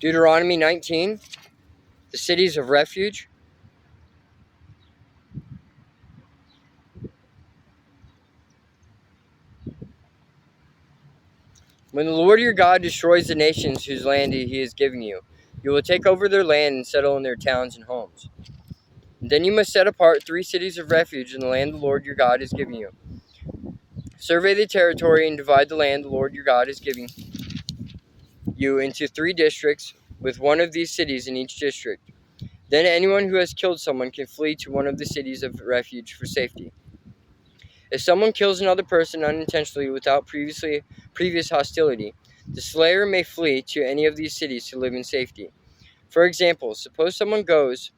Deuteronomy 19, the cities of refuge. When the Lord your God destroys the nations whose land he is giving you, you will take over their land and settle in their towns and homes. And then you must set apart 3 cities of refuge in the land the Lord your God is giving you. Survey the territory and divide the land the Lord your God is giving you into 3 districts, with one of these cities in each district. Then anyone who has killed someone can flee to one of the cities of refuge for safety. If someone kills another person unintentionally without previous hostility, the slayer may flee to any of these cities to live in safety. For example, suppose someone goes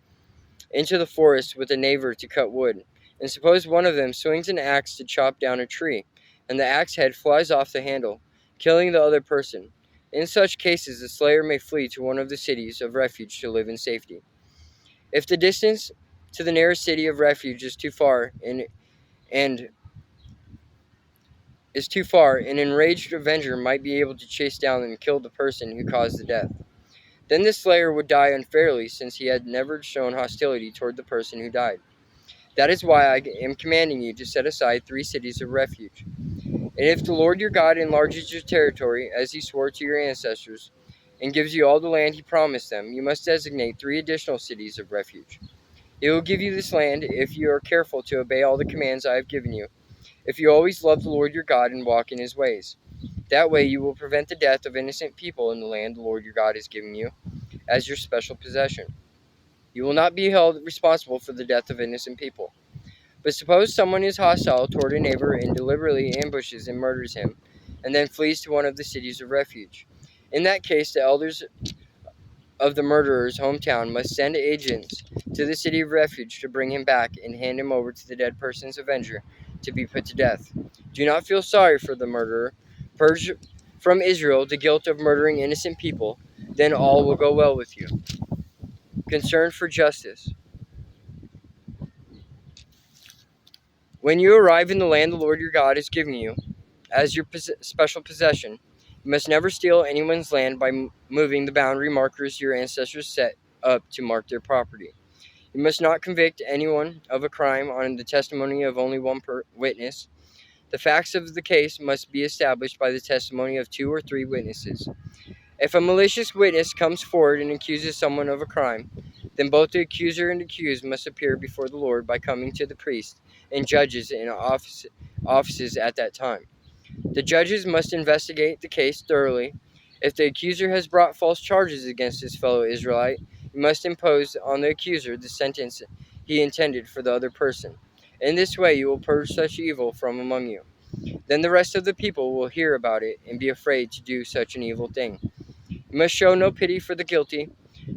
into the forest with a neighbor to cut wood, and suppose one of them swings an axe to chop down a tree, and the axe head flies off the handle, killing the other person. In such cases, the slayer may flee to one of the cities of refuge to live in safety. If the distance to the nearest city of refuge is too far, an enraged avenger might be able to chase down and kill the person who caused the death. Then the slayer would die unfairly, since he had never shown hostility toward the person who died. That is why I am commanding you to set aside 3 cities of refuge. And if the Lord your God enlarges your territory, as he swore to your ancestors, and gives you all the land he promised them, you must designate 3 additional cities of refuge. He will give you this land if you are careful to obey all the commands I have given you, if you always love the Lord your God and walk in his ways. That way you will prevent the death of innocent people in the land the Lord your God is giving you as your special possession. You will not be held responsible for the death of innocent people. But suppose someone is hostile toward a neighbor and deliberately ambushes and murders him, and then flees to one of the cities of refuge. In that case, the elders of the murderer's hometown must send agents to the city of refuge to bring him back and hand him over to the dead person's avenger to be put to death. Do not feel sorry for the murderer. Purge from Israel the guilt of murdering innocent people, then all will go well with you. Concern for justice. When you arrive in the land the Lord your God is giving you as your special possession, you must never steal anyone's land by moving the boundary markers your ancestors set up to mark their property. You must not convict anyone of a crime on the testimony of only one witness. The facts of the case must be established by the testimony of 2 or 3 witnesses. If a malicious witness comes forward and accuses someone of a crime, then both the accuser and accused must appear before the Lord by coming to the priest and judges in offices at that time. The judges must investigate the case thoroughly. If the accuser has brought false charges against his fellow Israelite, he must impose on the accuser the sentence he intended for the other person. In this way you will purge such evil from among you. Then the rest of the people will hear about it and be afraid to do such an evil thing. You must show no pity for the guilty.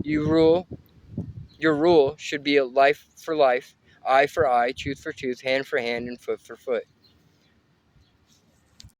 Your rule should be a life for life, eye for eye, tooth for tooth, hand for hand, and foot for foot.